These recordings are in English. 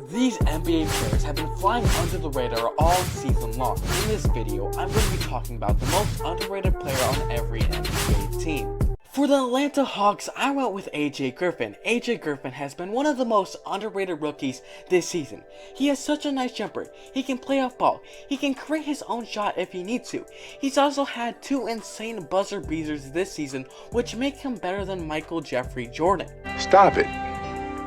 These NBA players have been flying under the radar all season long. In this video, I'm going to be talking about the most underrated player on every NBA team. For the Atlanta Hawks, I went with AJ Griffin. AJ Griffin has been one of the most underrated rookies this season. He has such a nice jumper, he can play off ball, he can create his own shot if he needs to. He's also had two insane buzzer beaters this season, which make him better than Michael Jeffrey Jordan. Stop it.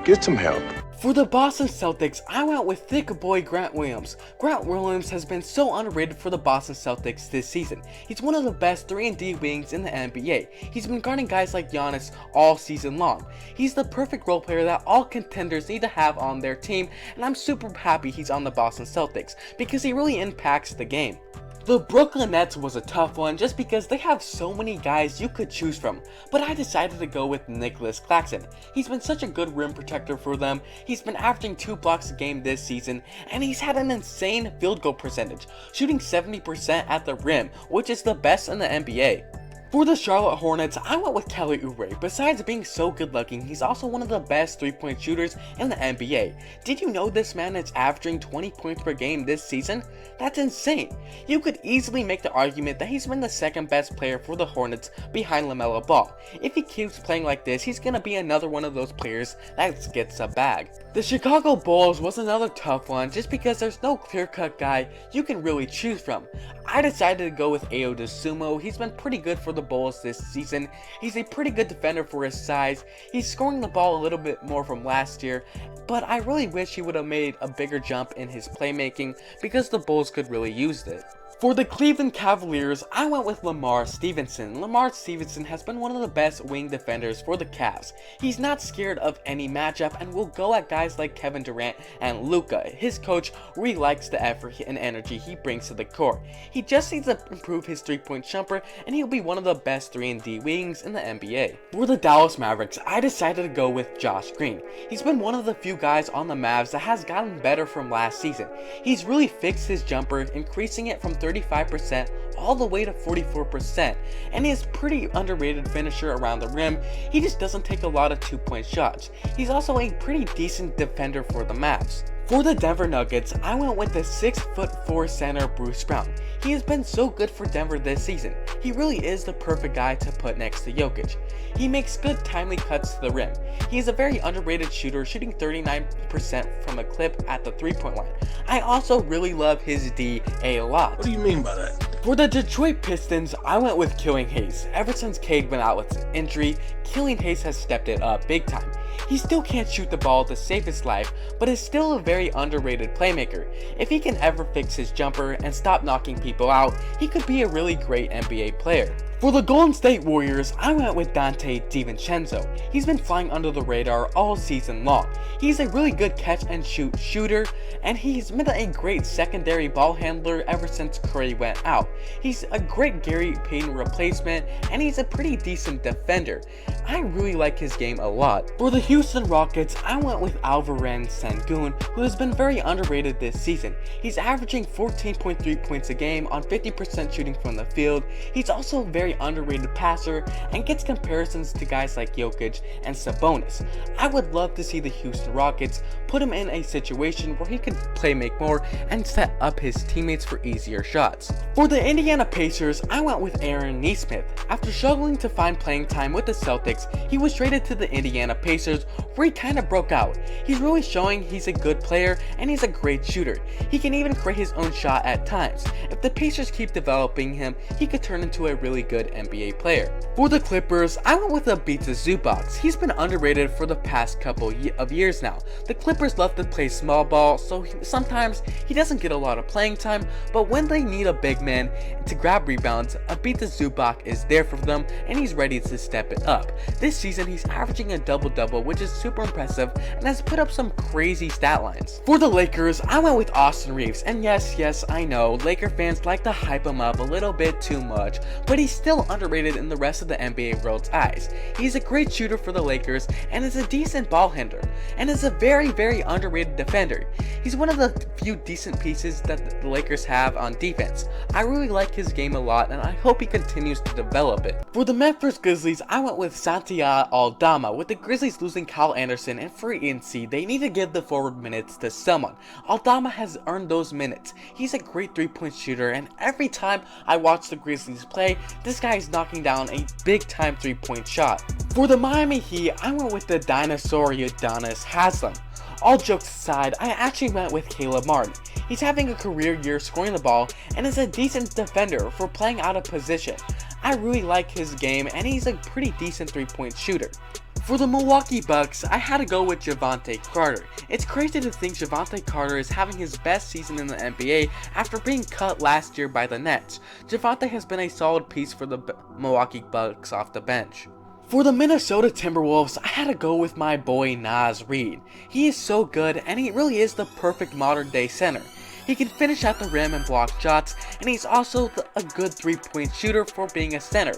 Get some help. For the Boston Celtics, I went with thick boy Grant Williams. Grant Williams has been so underrated for the Boston Celtics this season. He's one of the best 3-and-D wings in the NBA. He's been guarding guys like Giannis all season long. He's the perfect role player that all contenders need to have on their team, and I'm super happy he's on the Boston Celtics because he really impacts the game. The Brooklyn Nets was a tough one just because they have so many guys you could choose from, but I decided to go with Nicholas Claxton. He's been such a good rim protector for them, he's been averaging 2 blocks a game this season, and he's had an insane field goal percentage, shooting 70% at the rim, which is the best in the NBA. For the Charlotte Hornets, I went with Kelly Oubre. Besides being so good looking, he's also one of the best 3-point shooters in the NBA. Did you know this man is averaging 20 points per game this season? That's insane. You could easily make the argument that he's been the second best player for the Hornets behind LaMelo Ball. If he keeps playing like this, he's gonna be another one of those players that gets a bag. The Chicago Bulls was another tough one just because there's no clear-cut guy you can really choose from. I decided to go with Ayo Dosunmu. He's been pretty good for the Bulls this season. He's a pretty good defender for his size. He's scoring the ball a little bit more from last year, but I really wish he would have made a bigger jump in his playmaking because the Bulls could really use it. For the Cleveland Cavaliers, I went with Lamar Stevenson. Lamar Stevenson has been one of the best wing defenders for the Cavs. He's not scared of any matchup and will go at guys like Kevin Durant and Luka. His coach really likes the effort and energy he brings to the court. He just needs to improve his 3-point jumper and he'll be one of the best 3-and-D wings in the NBA. For the Dallas Mavericks, I decided to go with Josh Green. He's been one of the few guys on the Mavs that has gotten better from last season. He's really fixed his jumper, increasing it from 35% all the way to 44%, and he is pretty underrated finisher around the rim. He just doesn't take a lot of 2-point shots. He's also a pretty decent defender for the Mavs. For the Denver Nuggets, I went with the 6'4" center Bruce Brown. He has been so good for Denver this season. He really is the perfect guy to put next to Jokic. He makes good timely cuts to the rim. He is a very underrated shooter, shooting 39% from a clip at the 3-point line. I also really love his D a lot. What do you mean by that? For the Detroit Pistons, I went with Killian Hayes. Ever since Cade went out with an injury, Killian Hayes has stepped it up big time. He still can't shoot the ball the safest life, but is still a very underrated playmaker. If he can ever fix his jumper and stop knocking people out, he could be a really great NBA player. For the Golden State Warriors, I went with Dante DiVincenzo. He's been flying under the radar all season long. He's a really good catch and shoot shooter, and he's been a great secondary ball handler ever since Curry went out. He's a great Gary Payton replacement, and he's a pretty decent defender. I really like his game a lot. For the Houston Rockets, I went with Alperen Sengun, who has been very underrated this season. He's averaging 14.3 points a game on 50% shooting from the field. He's also a very underrated passer and gets comparisons to guys like Jokic and Sabonis. I would love to see the Houston Rockets put him in a situation where he could make more and set up his teammates for easier shots. For the Indiana Pacers, I went with Aaron Nesmith. After struggling to find playing time with the Celtics, he was traded to the Indiana Pacers where he kind of broke out. He's really showing he's a good player and he's a great shooter. He can even create his own shot at times. If the Pacers keep developing him, he could turn into a really good NBA player. For the Clippers, I went with Ivica Zubac. He's been underrated for the past couple of years now. The Clippers love to play small ball, so sometimes he doesn't get a lot of playing time, but when they need a big man to grab rebounds, Ivica Zubac is there for them and he's ready to step it up. This season he's averaging a double-double, which is super impressive and has put up some crazy stat lines. For the Lakers, I went with Austin Reeves, and yes, I know, Laker fans like to hype him up a little bit too much, but he's still underrated in the rest of the NBA world's eyes. He's a great shooter for the Lakers and is a decent ball handler, and is a very underrated defender. He's one of the few decent pieces that the Lakers have on defense. I really like his game a lot, and I hope he continues to develop it. For the Memphis Grizzlies, I went with Santiago Aldama. With the Grizzlies losing Kyle Anderson and free agency, they need to give the forward minutes to someone. Aldama has earned those minutes. He's a great three-point shooter, and every time I watch the Grizzlies play, this guy is knocking down a big-time three-point shot. For the Miami Heat, I went with the dinosaur Udonis Haslem. All jokes aside, I actually went with Caleb Martin. He's having a career year scoring the ball and is a decent defender for playing out of position. I really like his game, and he's a pretty decent three-point shooter. For the Milwaukee Bucks, I had to go with Javante Carter. It's crazy to think Javante Carter is having his best season in the NBA after being cut last year by the Nets. Javante has been a solid piece for the Milwaukee Bucks off the bench. For the Minnesota Timberwolves, I had to go with my boy Naz Reid. He is so good, and he really is the perfect modern day center. He can finish at the rim and block shots, and he's also a good three-point shooter for being a center.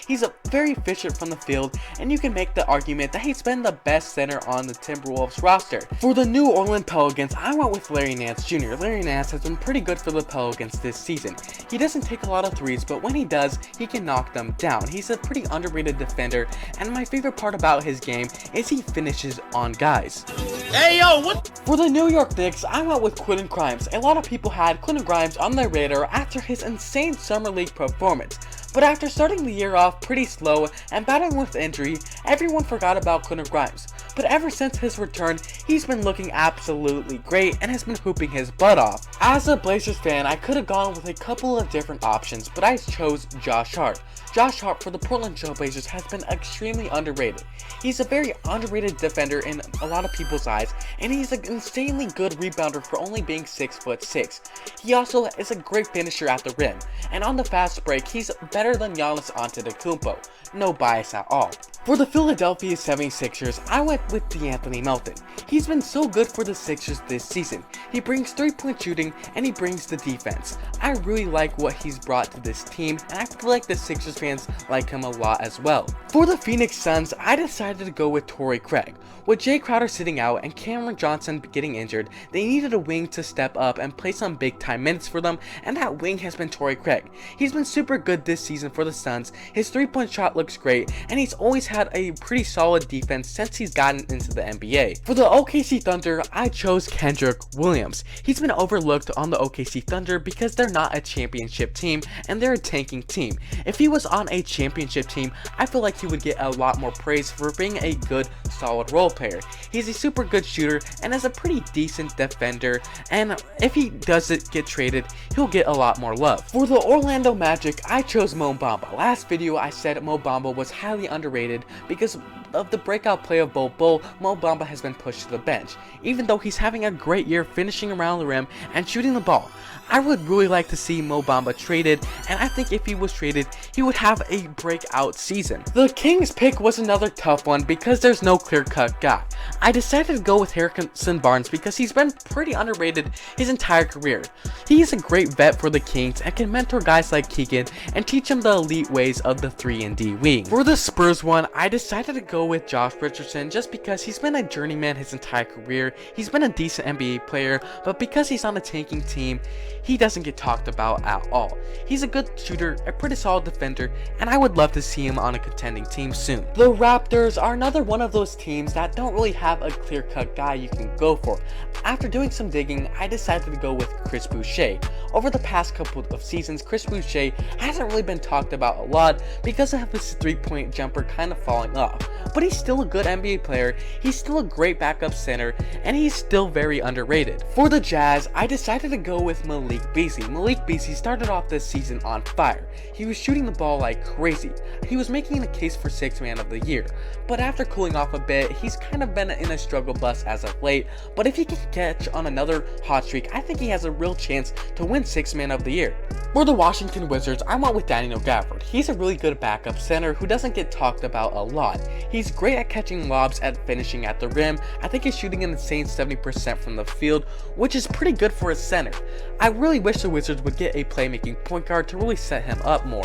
He's very efficient from the field, and you can make the argument that he's been the best center on the Timberwolves roster. For the New Orleans Pelicans, I went with Larry Nance Jr. Larry Nance has been pretty good for the Pelicans this season. He doesn't take a lot of threes, but when he does, he can knock them down. He's a pretty underrated defender, and my favorite part about his game is he finishes on guys. Hey yo, what? For the New York Knicks, I went with Quentin Grimes. A lot of people had Quentin Grimes on their radar after his insane summer league performance, but after starting the year off pretty slow and battling with injury, everyone forgot about Quentin Grimes. But ever since his return, he's been looking absolutely great and has been hooping his butt off. As a Blazers fan, I could have gone with a couple of different options, but I chose Josh Hart. Josh Hart for the Portland Trail Blazers has been extremely underrated. He's a very underrated defender in a lot of people's eyes, and he's an insanely good rebounder for only being 6'6". He also is a great finisher at the rim, and on the fast break, he's better than Giannis Antetokounmpo. No bias at all. For the Philadelphia 76ers, I went with DeAnthony Melton. He's been so good for the Sixers this season. He brings three-point shooting, and he brings the defense. I really like what he's brought to this team, and I feel like the Sixers fans like him a lot as well. For the Phoenix Suns, I decided to go with Torrey Craig. With Jay Crowder sitting out and Cameron Johnson getting injured, they needed a wing to step up and play some big-time minutes for them, and that wing has been Torrey Craig. He's been super good this season for the Suns. His three-point shot looks great, and he's always had a pretty solid defense since he's gotten into the NBA. For the OKC Thunder, I chose Kendrick Williams. He's been overlooked on the OKC Thunder because they're not a championship team and they're a tanking team. If he was on a championship team, I feel like he would get a lot more praise for being a good, solid role player. He's a super good shooter and is a pretty decent defender, and if he doesn't get traded, he'll get a lot more love. For the Orlando Magic, I chose Mo Bamba. Last video I said Mo Bamba was highly underrated because of the breakout play of Bol Bol. Mo Bamba has been pushed to the bench, even though he's having a great year finishing around the rim and shooting the ball. I would really like to see Mo Bamba traded, and I think if he was traded, he would have a breakout season. The Kings pick was another tough one because there's no clear-cut guy. I decided to go with Harrison Barnes because he's been pretty underrated his entire career. He is a great vet for the Kings and can mentor guys like Keegan and teach them the elite ways of the 3-and-D wing. For the Spurs one, I decided to go with Josh Richardson just because he's been a journeyman his entire career. He's been a decent NBA player, but because he's on a tanking team, he doesn't get talked about at all. He's a good shooter, a pretty solid defender, and I would love to see him on a contending team soon. The Raptors are another one of those teams that don't really have a clear-cut guy you can go for. After doing some digging, I decided to go with Chris Boucher. Over the past couple of seasons, Chris Boucher hasn't really been talked about a lot because of his three-point jumper kind of falling off. But he's still a good NBA player, he's still a great backup center, and he's still very underrated. For the Jazz, I decided to go with Malik Beasley. Malik Beasley started off this season on fire. He was shooting the ball like crazy. He was making a case for Sixth Man of the Year. But after cooling off a bit, he's kind of been in a struggle bus as of late. But if he can catch on another hot streak, I think he has a real chance to win Sixth Man of the Year. For the Washington Wizards, I went with Daniel Gafford. He's a really good backup center who doesn't get talked about a lot. He's great at catching lobs and finishing at the rim. I think he's shooting an insane 70% from the field, which is pretty good for a center. I really wish the Wizards would get a playmaking point guard to really set him up more.